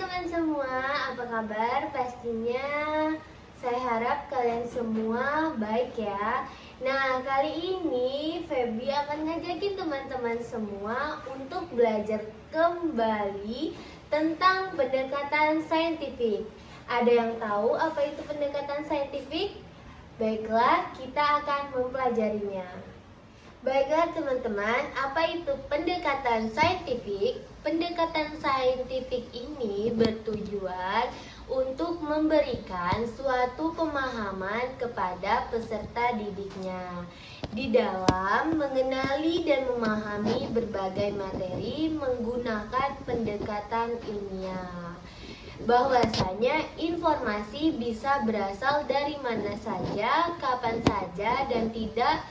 teman semua, apa kabar? Pastinya saya harap kalian semua baik ya. Nah, kali ini Feby akan ngajakin teman-teman semua untuk belajar kembali tentang pendekatan saintifik. Ada yang tahu apa itu pendekatan saintifik? Baiklah, kita akan mempelajarinya. Baiklah teman-teman, apa itu pendekatan saintifik? Pendekatan saintifik ini bertujuan untuk memberikan suatu pemahaman kepada peserta didiknya di dalam mengenali dan memahami berbagai materi menggunakan pendekatan ilmiah. Bahwasanya informasi bisa berasal dari mana saja, kapan saja, dan tidak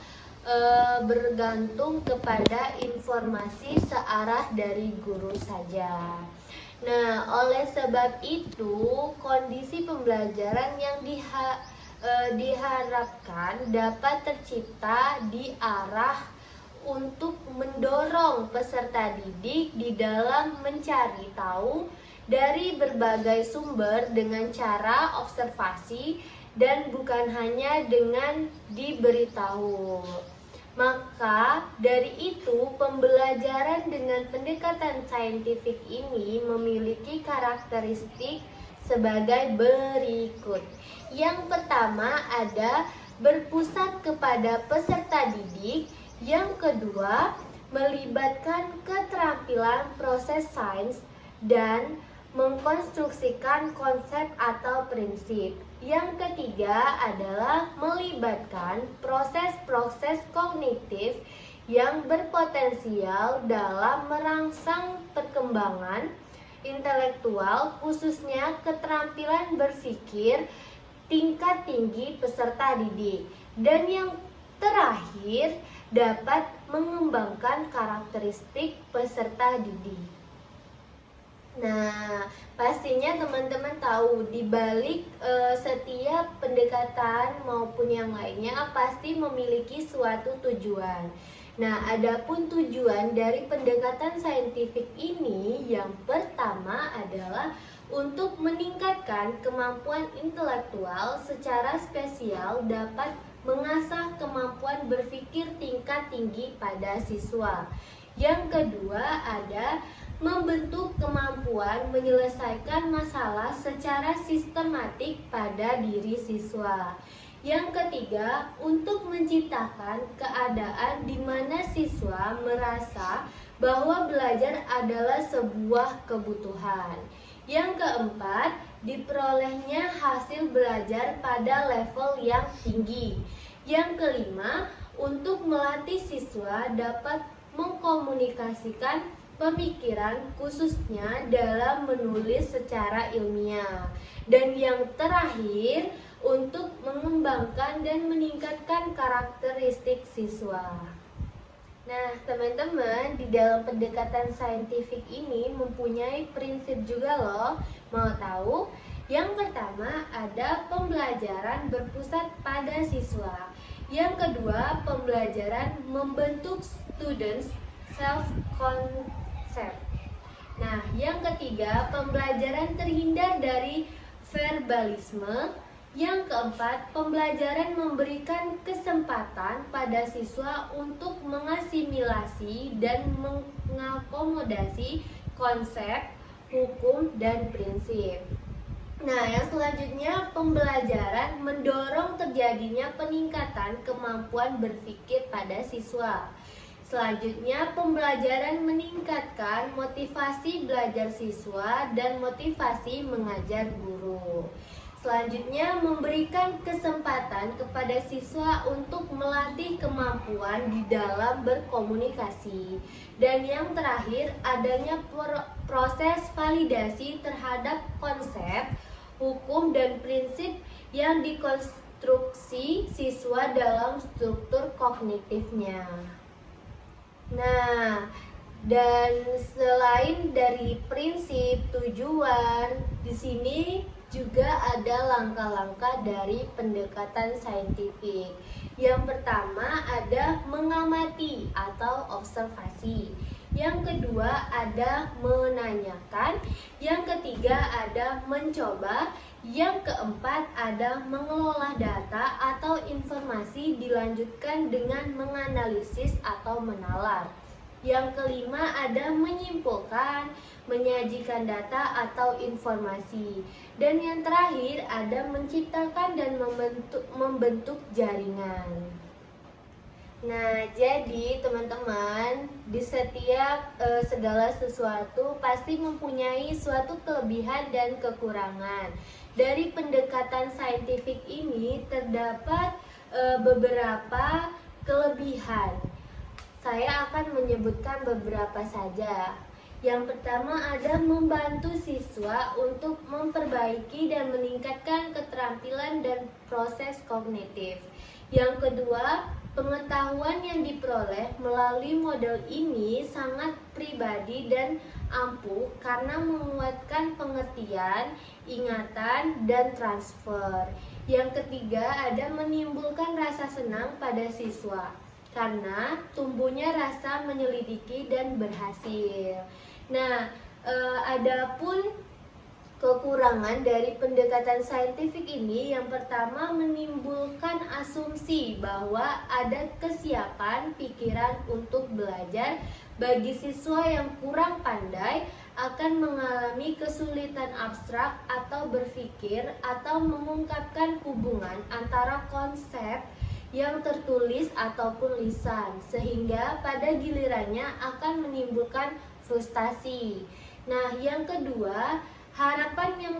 bergantung kepada informasi searah dari guru saja. Nah, oleh sebab itu, kondisi pembelajaran yang diharapkan dapat tercipta di arah untuk mendorong peserta didik di dalam mencari tahu dari berbagai sumber dengan cara observasi dan bukan hanya dengan diberitahu. Maka dari itu pembelajaran dengan pendekatan saintifik ini memiliki karakteristik sebagai berikut. Yang pertama ada berpusat kepada peserta didik. Yang kedua melibatkan keterampilan proses sains dan mengkonstruksikan konsep atau prinsip. Yang ketiga adalah melibatkan proses-proses kognitif yang berpotensial dalam merangsang perkembangan intelektual, khususnya keterampilan berpikir tingkat tinggi peserta didik. Dan yang terakhir dapat mengembangkan karakteristik peserta didik. Nah, pastinya teman-teman tahu di balik setiap pendekatan maupun yang lainnya pasti memiliki suatu tujuan. Nah, adapun tujuan dari pendekatan saintifik ini yang pertama adalah untuk meningkatkan kemampuan intelektual secara spesial dapat mengasah kemampuan berpikir tingkat tinggi pada siswa. Yang kedua ada membentuk kemampuan menyelesaikan masalah secara sistematik pada diri siswa. Yang ketiga, untuk menciptakan keadaan di mana siswa merasa bahwa belajar adalah sebuah kebutuhan. Yang keempat, diperolehnya hasil belajar pada level yang tinggi. Yang kelima, untuk melatih siswa dapat mengkomunikasikan pemikiran khususnya dalam menulis secara ilmiah. Dan yang terakhir, untuk mengembangkan dan meningkatkan karakteristik siswa. Nah, teman-teman, di dalam pendekatan saintifik ini mempunyai prinsip juga loh. Mau tahu? Yang pertama ada pembelajaran berpusat pada siswa. Yang kedua, pembelajaran membentuk students self-concept. Nah, yang ketiga, pembelajaran terhindar dari verbalisme. Yang keempat, pembelajaran memberikan kesempatan pada siswa untuk mengasimilasi dan mengakomodasi konsep, hukum, dan prinsip. Nah, yang selanjutnya pembelajaran mendorong terjadinya peningkatan kemampuan berpikir pada siswa. Selanjutnya, pembelajaran meningkatkan motivasi belajar siswa dan motivasi mengajar guru. Selanjutnya, memberikan kesempatan kepada siswa untuk melatih kemampuan di dalam berkomunikasi. Dan yang terakhir, adanya proses validasi terhadap konsep, hukum, dan prinsip yang dikonstruksi siswa dalam struktur kognitifnya. Nah, dan selain dari prinsip, tujuan, di sini juga ada langkah-langkah dari pendekatan saintifik. Yang pertama ada mengamati atau observasi. Yang kedua ada menanyakan. Yang ketiga ketiga ada mencoba. Yang keempat ada mengelola data atau informasi dilanjutkan dengan menganalisis atau menalar. Yang kelima ada menyimpulkan, menyajikan data atau informasi. Dan yang terakhir ada menciptakan dan membentuk jaringan. Nah, jadi teman-teman, di setiap segala sesuatu pasti mempunyai suatu kelebihan dan kekurangan. Dari pendekatan saintifik ini terdapat beberapa kelebihan. Saya akan menyebutkan beberapa saja. Yang pertama ada membantu siswa untuk memperbaiki dan meningkatkan keterampilan dan proses kognitif. Yang kedua, pengetahuan yang diperoleh melalui model ini sangat pribadi dan ampuh karena menguatkan pengertian, ingatan, dan transfer. Yang ketiga ada menimbulkan rasa senang pada siswa karena tumbuhnya rasa menyelidiki dan berhasil. Nah, adapun kekurangan dari pendekatan saintifik ini, yang pertama menimbulkan asumsi bahwa ada kesiapan pikiran untuk belajar bagi siswa yang kurang pandai akan mengalami kesulitan abstrak atau berpikir atau mengungkapkan hubungan antara konsep yang tertulis ataupun lisan, sehingga pada gilirannya akan menimbulkan frustasi. Nah, yang kedua, harapan yang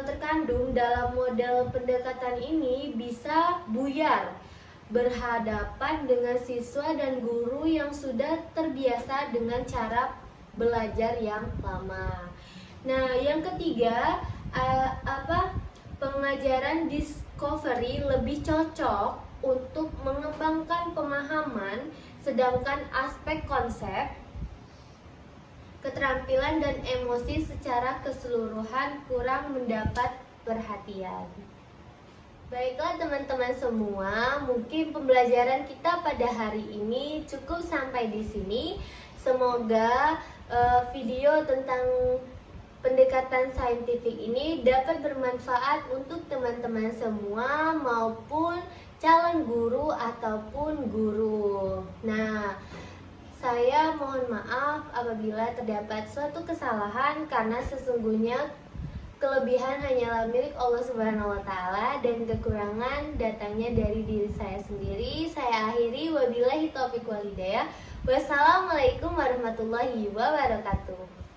terkandung dalam model pendekatan ini bisa buyar berhadapan dengan siswa dan guru yang sudah terbiasa dengan cara belajar yang lama. Nah, yang ketiga, pengajaran discovery lebih cocok untuk mengembangkan pemahaman, sedangkan aspek konsep, keterampilan dan emosi secara keseluruhan kurang mendapat perhatian. Baiklah teman-teman semua, mungkin pembelajaran kita pada hari ini cukup sampai di sini. Semoga video tentang pendekatan saintifik ini dapat bermanfaat untuk teman-teman semua maupun calon guru ataupun guru. Nah, saya mohon maaf apabila terdapat suatu kesalahan karena sesungguhnya kelebihan hanyalah milik Allah Subhanahu wa taala dan kekurangan datangnya dari diri saya sendiri. Saya akhiri, wabillahi taufiq wal hidayah. Wassalamualaikum warahmatullahi wabarakatuh.